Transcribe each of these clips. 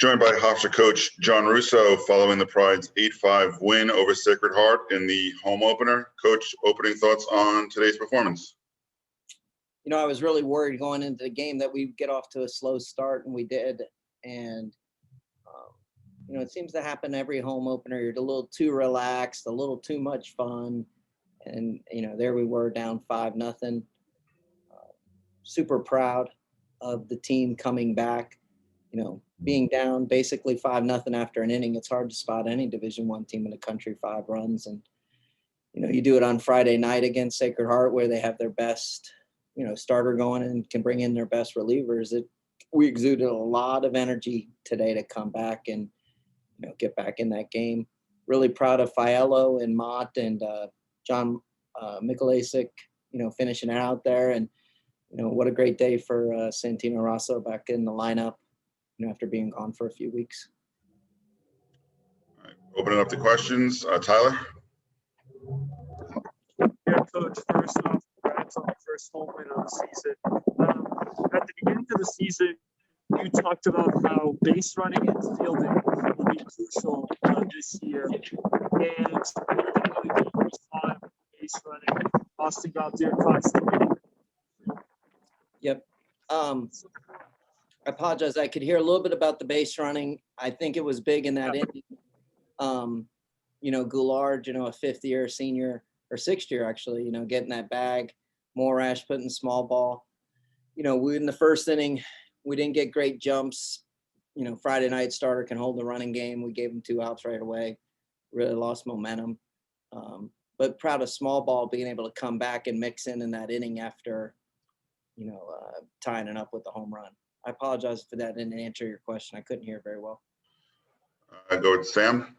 Joined by Hofstra coach John Russo following the Pride's 8-5 win over Sacred Heart in the home opener. Coach, opening thoughts on today's performance? You know, I was really worried going into the game that we'd get off to a slow start, and we did. And, you know, it seems to happen every home opener. You're a little too relaxed, a little too much fun. And, you know, there we were down 5-0. Super proud of the team coming back. You know, being down basically 5-0 after an inning, it's hard to spot any Division I team in the country 5 runs. And, you know, you do it on Friday night against Sacred Heart where they have their best, you know, starter going and can bring in their best relievers. We exuded a lot of energy today to come back and, you know, get back in that game. Really proud of Fiello and Mott and John Mikulasik, you know, finishing it out there. And, you know, what a great day for Santino Rosso back in the lineup, you know, after being gone for a few weeks. All right, opening up the questions. Tyler? Yeah, Coach, first off, congrats on the first home win of the season. At the beginning of the season, you talked about how base running and fielding will be crucial this year. And we didn't really get much time for base running. Austin got there constantly. Yep. I apologize. I could hear a little bit about the base running. I think it was big in that inning. You know, Goulart, you know, a fifth-year senior or sixth year actually, you know, getting that bag. Morash putting small ball. You know, in the first inning, we didn't get great jumps. You know, Friday night starter can hold the running game. We gave him 2 outs right away. Really lost momentum. But proud of small ball being able to come back and mix in that inning after, you know, tying it up with the home run. I apologize for that. I didn't answer your question. I couldn't hear very well. Go with Sam.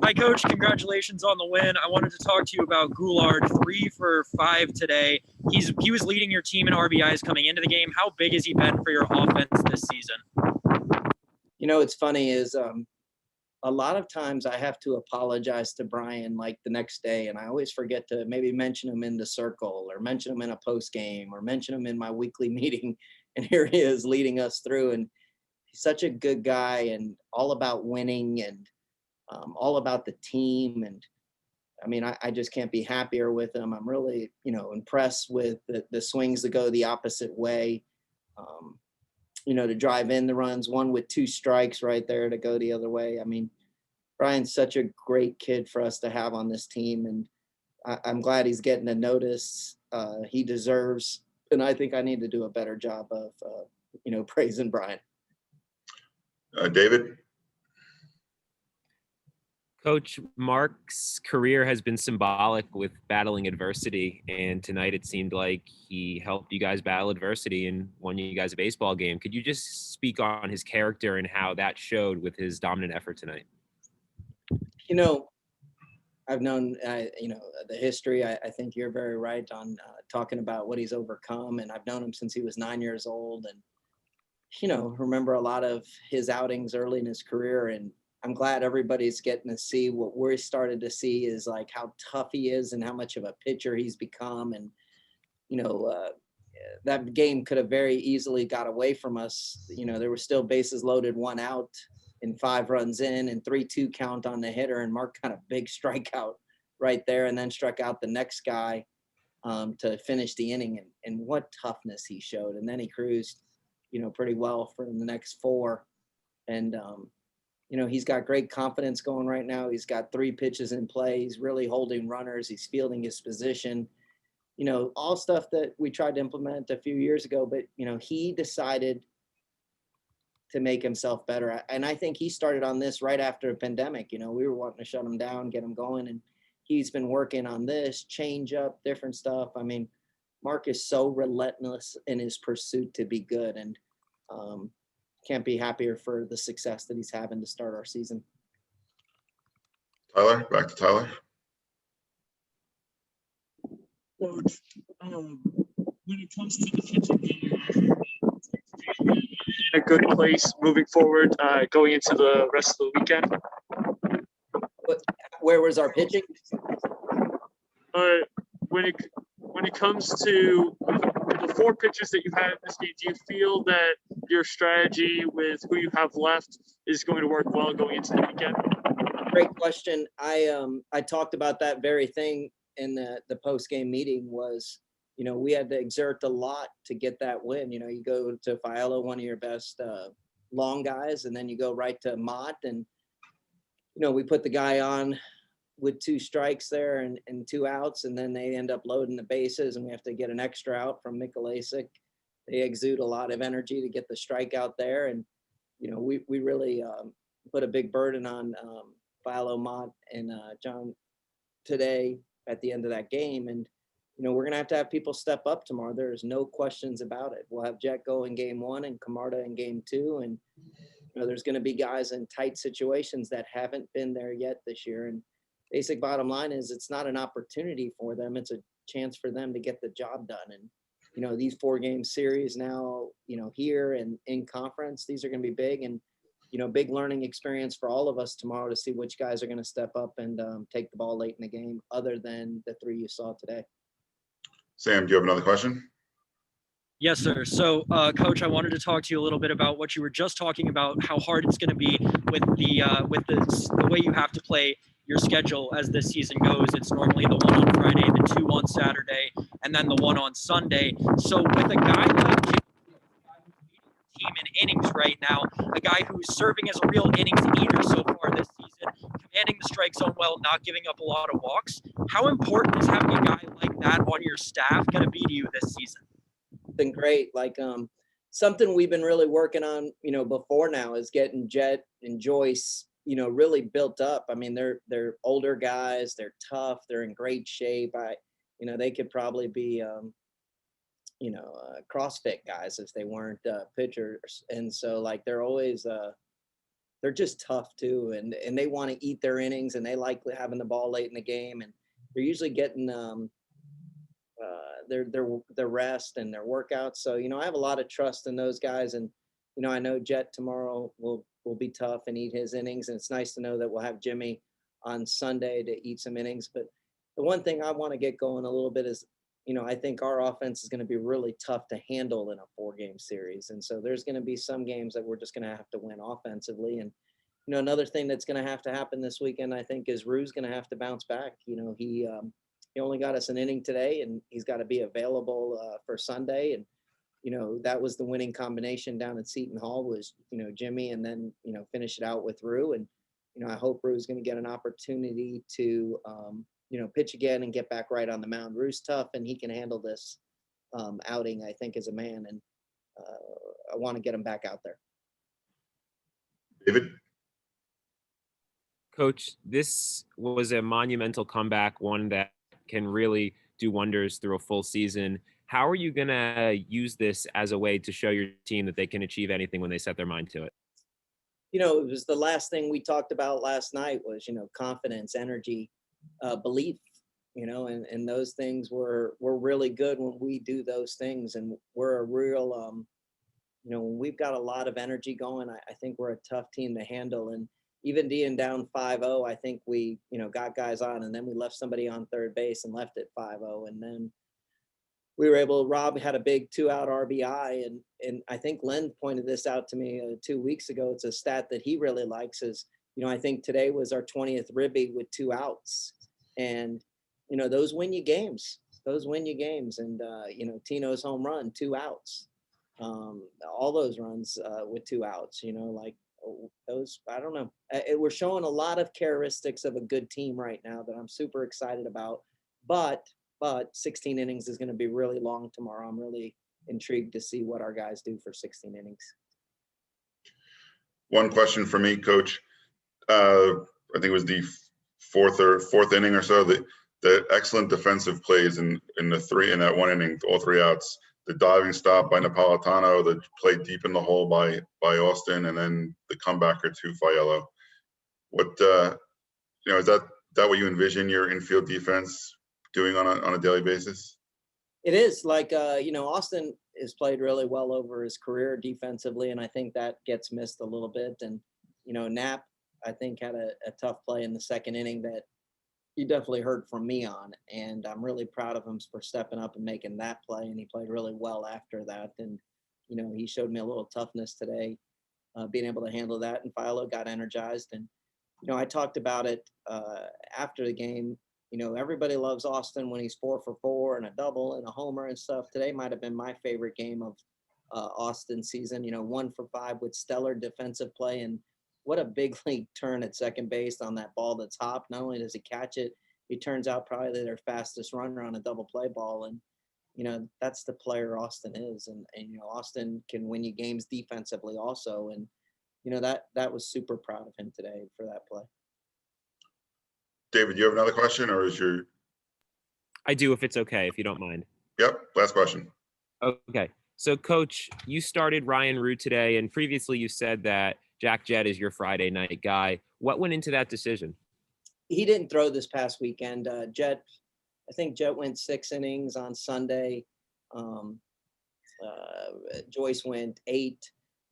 Hi, Coach. Congratulations on the win. I wanted to talk to you about Goulart, 3 for 5 today. He was leading your team in RBIs coming into the game. How big has he been for your offense this season? You know, it's funny is a lot of times I have to apologize to Brian like the next day, and I always forget to maybe mention him in the circle or mention him in a post game or mention him in my weekly meeting. And here he is leading us through, and he's such a good guy and all about winning and all about the team. And I mean, I just can't be happier with him. I'm really, you know, impressed with the swings that go the opposite way. You know, to drive in the runs, one with 2 strikes right there to go the other way. I mean, Brian's such a great kid for us to have on this team, and I'm glad he's getting a notice he deserves. And I think I need to do a better job of, you know, praising Brian. David? Coach, Mark's career has been symbolic with battling adversity, and tonight it seemed like he helped you guys battle adversity and won you guys a baseball game. Could you just speak on his character and how that showed with his dominant effort tonight? You know, I've known, you know, the history. I think you're very right on talking about what he's overcome, and I've known him since he was 9 years old, and, you know, remember a lot of his outings early in his career. And I'm glad everybody's getting to see what we're started to see is like how tough he is and how much of a pitcher he's become. And, you know, that game could have very easily got away from us. You know, there were still bases loaded, 1 out and 5 runs in and 3-2 count on the hitter. And Mark got a big strikeout right there and then struck out the next guy to finish the inning. And what toughness he showed. And then he cruised, you know, pretty well for the next 4. And, you know, he's got great confidence going right now. He's got 3 pitches in play. He's really holding runners. He's fielding his position, you know, all stuff that we tried to implement a few years ago. But, you know, he decided to make himself better. And I think he started on this right after a pandemic. You know, we were wanting to shut him down, get him going. And he's been working on this, change up, different stuff. I mean, Mark is so relentless in his pursuit to be good. And, can't be happier for the success that he's having to start our season. Tyler, back to Tyler. Coach, when it comes to the pitching game, in a good place moving forward, going into the rest of the weekend. Where was our pitching? When it comes to the 4 pitches that you had in this game, do you feel that your strategy with who you have left is going to work well going into the weekend? Great question. I talked about that very thing in the post game meeting. Was, we had to exert a lot to get that win. You go to Fialo, one of your best long guys, and then you go right to Mott, and we put the guy on with 2 strikes there and 2 outs, and then they end up loading the bases, and we have to get an extra out from Mikulasik. They exude a lot of energy to get the strikeout there, and we really put a big burden on Philo, Mott, and John today at the end of that game, and we're gonna have to have people step up tomorrow. There's no questions about it. We'll have Jet go in game 1 and Camarda in game 2, and there's going to be guys in tight situations that haven't been there yet this year. And basic bottom line is it's not an opportunity for them. It's a chance for them to get the job done. And, these 4-game series now, here and in conference, these are going to be big and, big learning experience for all of us tomorrow to see which guys are going to step up and take the ball late in the game other than the 3 you saw today. Sam, do you have another question? Yes, sir. So, Coach, I wanted to talk to you a little bit about what you were just talking about, how hard it's going to be with the way you have to play your schedule as this season goes. It's normally the 1 on Friday, the 2 on Saturday, and then the 1 on Sunday. So with a guy like Jim, team in innings right now, a guy who's serving as a real innings eater so far this season, commanding the strike zone well, not giving up a lot of walks, how important is having a guy like that on your staff going to be to you this season? Been great. Something we've been really working on, before now is getting Jet and Joyce, really built up. I mean, they're older guys, they're tough, they're in great shape. They could probably be, CrossFit guys if they weren't pitchers. And so they're always, they're just tough too. And they want to eat their innings and they like having the ball late in the game. And they're usually getting, their rest and their workouts. So, I have a lot of trust in those guys. And, I know Jet tomorrow will be tough and eat his innings. And it's nice to know that we'll have Jimmy on Sunday to eat some innings. But the one thing I want to get going a little bit is, I think our offense is going to be really tough to handle in a 4-game series. And so there's going to be some games that we're just going to have to win offensively. And, another thing that's going to have to happen this weekend, I think, is Rue's going to have to bounce back. He only got us an inning today, and he's got to be available for Sunday. And, that was the winning combination down at Seton Hall was, Jimmy, and then, finish it out with Rue. And, I hope Rue's going to get an opportunity to, pitch again and get back right on the mound. Rue's tough, and he can handle this outing, I think, as a man. And I want to get him back out there. David? Coach, this was a monumental comeback, one that can really do wonders through a full season. How are you going to use this as a way to show your team that they can achieve anything when they set their mind to it? It was the last thing we talked about last night was, confidence, energy, belief, and those things were really good when we do those things. And we're a real, when we've got a lot of energy going, I think we're a tough team to handle. And even being down 5-0, I think we, got guys on, and then we left somebody on third base and left it 5-0. And then we were able, Rob had a big 2-out RBI. And I think Len pointed this out to me 2 weeks ago. It's a stat that he really likes is, I think today was our 20th ribby with 2 outs. And, those win you games. And, Tino's home run, 2 outs. All those runs with 2 outs, those, I don't know. We're showing a lot of characteristics of a good team right now that I'm super excited about. But 16 innings is going to be really long tomorrow. I'm really intrigued to see what our guys do for 16 innings. One question for me, Coach. I think it was the fourth inning or so. The excellent defensive plays in that 1 inning, all 3 outs. The diving stop by Napolitano, the play deep in the hole by Austin, and then the comebacker to Fialo. What is that what you envision your infield defense doing on a daily basis? It is Austin has played really well over his career defensively, and I think that gets missed a little bit. And Knapp, I think, had a tough play in the 2nd inning that you definitely heard from me on, and I'm really proud of him for stepping up and making that play. And he played really well after that. And he showed me a little toughness today, being able to handle that. And Philo got energized. And, I talked about it after the game. Everybody loves Austin when he's 4 for 4 and a double and a homer and stuff. Today might have been my favorite game of Austin's season. 1 for 5 with stellar defensive play, and what a big league turn at second base on that ball that's hopped. Not only does he catch it, he turns out probably their fastest runner on a double play ball. And that's the player Austin is, and Austin can win you games defensively also. And that was super proud of him today for that play. David, you have another question, or is your? I do, if it's okay, if you don't mind. Yep. Last question. Okay. So, Coach, you started Ryan Root today, and previously you said that Jack Jett is your Friday night guy. What went into that decision? He didn't throw this past weekend. I think Jett went 6 innings on Sunday. Joyce went 8.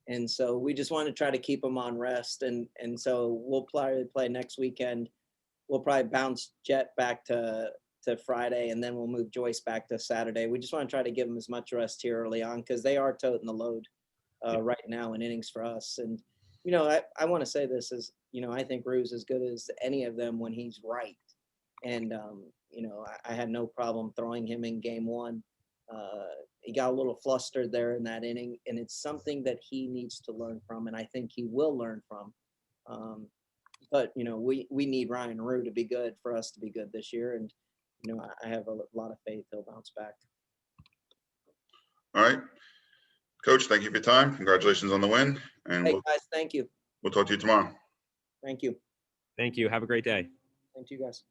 And so we just want to try to keep him on rest. And so we'll probably play next weekend. We'll probably bounce Jett back to Friday, and then we'll move Joyce back to Saturday. We just want to try to give them as much rest here early on, because they are toting the load right now in innings for us. And, I want to say this is, I think Rue's as good as any of them when he's right. And, I had no problem throwing him in game 1. He got a little flustered there in that inning, and it's something that he needs to learn from, and I think he will learn from. But, we need Ryan Rue to be good for us to be good this year. And, I have a lot of faith he'll bounce back. All right. Coach, thank you for your time. Congratulations on the win. And Hey, guys, thank you. we'll talk to you tomorrow. Thank you. Thank you. Have a great day. Thank you, guys.